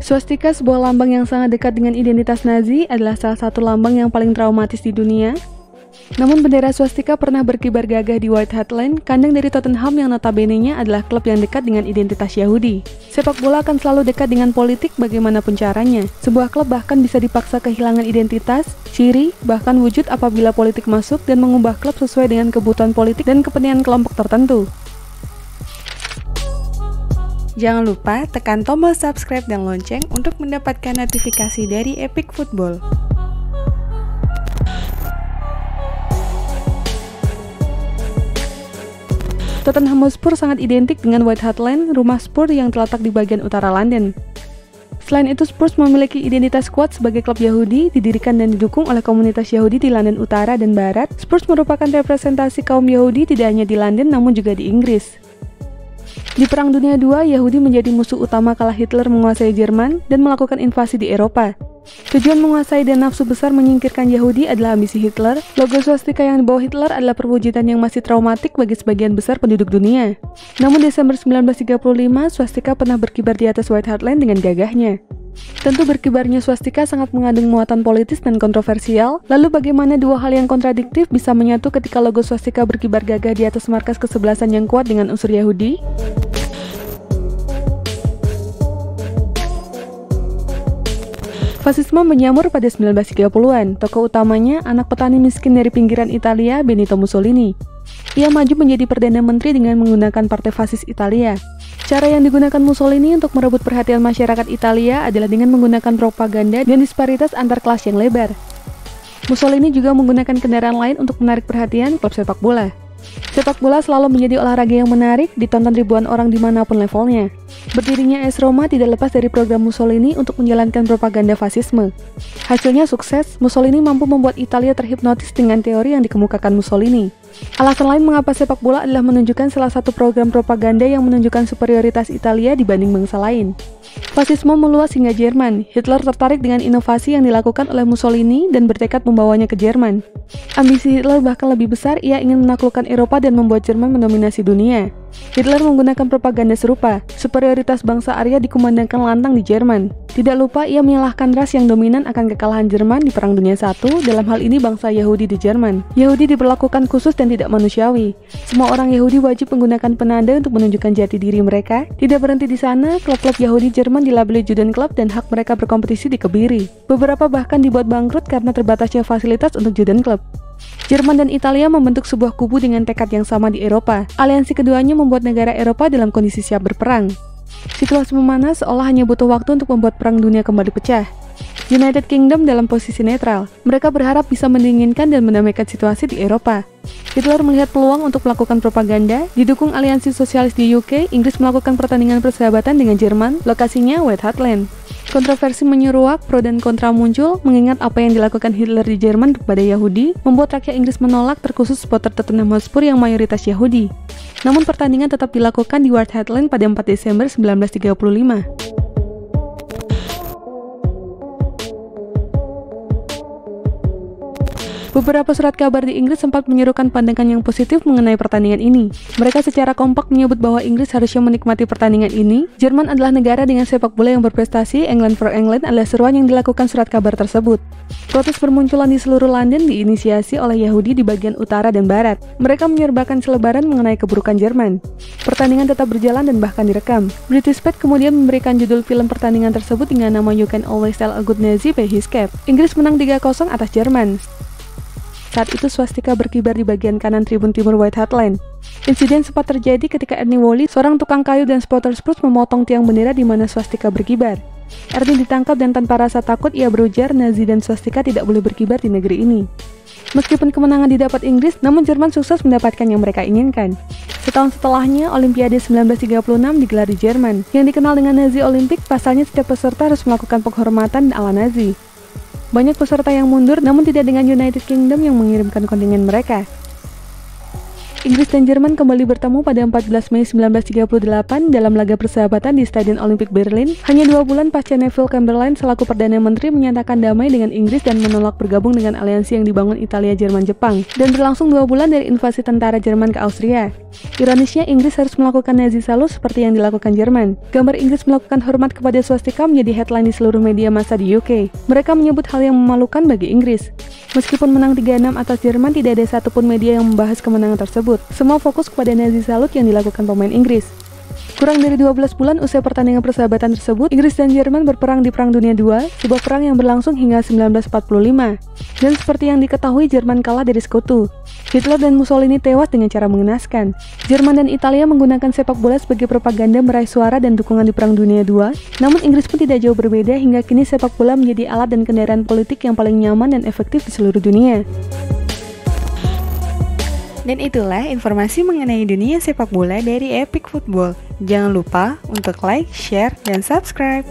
Swastika, sebuah lambang yang sangat dekat dengan identitas Nazi, adalah salah satu lambang yang paling traumatis di dunia. Namun bendera swastika pernah berkibar gagah di White Hart Lane, kandang dari Tottenham yang notabene-nya adalah klub yang dekat dengan identitas Yahudi. Sepak bola akan selalu dekat dengan politik bagaimanapun caranya. Sebuah klub bahkan bisa dipaksa kehilangan identitas, ciri, bahkan wujud apabila politik masuk dan mengubah klub sesuai dengan kebutuhan politik dan kepentingan kelompok tertentu. Jangan lupa tekan tombol subscribe dan lonceng untuk mendapatkan notifikasi dari Epic Football. Tottenham Hotspur sangat identik dengan White Hart Lane, rumah Spurs yang terletak di bagian utara London. Selain itu, Spurs memiliki identitas kuat sebagai klub Yahudi, didirikan dan didukung oleh komunitas Yahudi di London Utara dan Barat. Spurs merupakan representasi kaum Yahudi tidak hanya di London namun juga di Inggris. Di Perang Dunia II, Yahudi menjadi musuh utama kala Hitler menguasai Jerman dan melakukan invasi di Eropa. Tujuan menguasai dan nafsu besar menyingkirkan Yahudi adalah ambisi Hitler. Logo swastika yang dibawa Hitler adalah perwujudan yang masih traumatik bagi sebagian besar penduduk dunia. Namun Desember 1935, swastika pernah berkibar di atas White Hart Lane dengan gagahnya. Tentu berkibarnya swastika sangat mengandung muatan politis dan kontroversial. Lalu bagaimana dua hal yang kontradiktif bisa menyatu ketika logo swastika berkibar gagah di atas markas kesebelasan yang kuat dengan unsur Yahudi? Fasisme menyamur pada 1930-an. Tokoh utamanya anak petani miskin dari pinggiran Italia, Benito Mussolini. Ia maju menjadi Perdana Menteri dengan menggunakan Partai Fasis Italia. Cara yang digunakan Mussolini untuk merebut perhatian masyarakat Italia adalah dengan menggunakan propaganda dan disparitas antar kelas yang lebar. Mussolini juga menggunakan kendaraan lain untuk menarik perhatian klub sepak bola. Sepak bola selalu menjadi olahraga yang menarik, ditonton ribuan orang dimanapun levelnya. Berdirinya AS Roma tidak lepas dari program Mussolini untuk menjalankan propaganda fasisme. Hasilnya sukses, Mussolini mampu membuat Italia terhipnotis dengan teori yang dikemukakan Mussolini. Alasan lain mengapa sepak bola adalah menunjukkan salah satu program propaganda yang menunjukkan superioritas Italia dibanding bangsa lain. Fasisme meluas hingga Jerman. Hitler tertarik dengan inovasi yang dilakukan oleh Mussolini dan bertekad membawanya ke Jerman. Ambisi Hitler bahkan lebih besar, ia ingin menaklukkan Eropa dan membuat Jerman mendominasi dunia. Hitler menggunakan propaganda serupa. Superioritas bangsa Arya dikumandangkan lantang di Jerman. Tidak lupa ia menyalahkan ras yang dominan akan kekalahan Jerman di Perang Dunia I, dalam hal ini bangsa Yahudi di Jerman. Yahudi diperlakukan khusus dan tidak manusiawi. Semua orang Yahudi wajib menggunakan penanda untuk menunjukkan jati diri mereka. Tidak berhenti di sana, klub-klub Yahudi Jerman dilabeli Juden Club dan hak mereka berkompetisi dikebiri. Beberapa bahkan dibuat bangkrut karena terbatasnya fasilitas untuk Juden Club. Jerman dan Italia membentuk sebuah kubu dengan tekad yang sama di Eropa. Aliansi keduanya membuat negara Eropa dalam kondisi siap berperang. Situasi memanas seolah hanya butuh waktu untuk membuat perang dunia kembali pecah. United Kingdom dalam posisi netral. Mereka berharap bisa mendinginkan dan mendamaikan situasi di Eropa. Hitler melihat peluang untuk melakukan propaganda. Didukung aliansi sosialis di UK, Inggris melakukan pertandingan persahabatan dengan Jerman, lokasinya White Hart Lane. Kontroversi menyeruak, pro dan kontra muncul, mengingat apa yang dilakukan Hitler di Jerman kepada Yahudi, membuat rakyat Inggris menolak, terkhusus supporter Tottenham Hotspur yang mayoritas Yahudi. Namun pertandingan tetap dilakukan di White Hart Lane pada 4 Desember 1935. Beberapa surat kabar di Inggris sempat menyerukan pandangan yang positif mengenai pertandingan ini. Mereka secara kompak menyebut bahwa Inggris harusnya menikmati pertandingan ini. Jerman adalah negara dengan sepak bola yang berprestasi, England for England adalah seruan yang dilakukan surat kabar tersebut. Protes bermunculan di seluruh London diinisiasi oleh Yahudi di bagian utara dan barat. Mereka menyerbakan selebaran mengenai keburukan Jerman. Pertandingan tetap berjalan dan bahkan direkam. British Pet kemudian memberikan judul film pertandingan tersebut dengan nama You Can Always Tell a Good Nazi by His Cap. Inggris menang 3-0 atas Jerman. Saat itu swastika berkibar di bagian kanan tribun timur White Hart Lane. Insiden sempat terjadi ketika Ernie Woolley, seorang tukang kayu dan supporter Spurs, memotong tiang bendera di mana swastika berkibar. Ernie ditangkap dan tanpa rasa takut ia berujar Nazi dan swastika tidak boleh berkibar di negeri ini. Meskipun kemenangan didapat Inggris, namun Jerman sukses mendapatkan yang mereka inginkan. Setahun setelahnya, Olimpiade 1936 digelar di Jerman. Yang dikenal dengan Nazi Olimpik, pasalnya setiap peserta harus melakukan penghormatan ala Nazi. Banyak peserta yang mundur, namun tidak dengan United Kingdom yang mengirimkan kontingen mereka. Inggris dan Jerman kembali bertemu pada 14 Mei 1938 dalam laga persahabatan di Stadion Olimpik Berlin, hanya 2 bulan pasca Neville Chamberlain selaku Perdana Menteri menyatakan damai dengan Inggris dan menolak bergabung dengan aliansi yang dibangun Italia, Jerman, Jepang, dan berlangsung 2 bulan dari invasi tentara Jerman ke Austria. Ironisnya, Inggris harus melakukan Nazi Salute seperti yang dilakukan Jerman. Gambar Inggris melakukan hormat kepada swastika menjadi headline di seluruh media massa di UK. Mereka menyebut hal yang memalukan bagi Inggris. Meskipun menang 3-6 atas Jerman, tidak ada satupun media yang membahas kemenangan tersebut. Semua fokus kepada Nazi Salute yang dilakukan pemain Inggris. Kurang dari 12 bulan usai pertandingan persahabatan tersebut, Inggris dan Jerman berperang di Perang Dunia II, sebuah perang yang berlangsung hingga 1945. Dan seperti yang diketahui, Jerman kalah dari Sekutu. Hitler dan Mussolini tewas dengan cara mengenaskan. Jerman dan Italia menggunakan sepak bola sebagai propaganda meraih suara dan dukungan di Perang Dunia II. Namun Inggris pun tidak jauh berbeda, hingga kini sepak bola menjadi alat dan kendaraan politik yang paling nyaman dan efektif di seluruh dunia. Dan itulah informasi mengenai dunia sepak bola dari Epic Football. Jangan lupa untuk like, share, dan subscribe.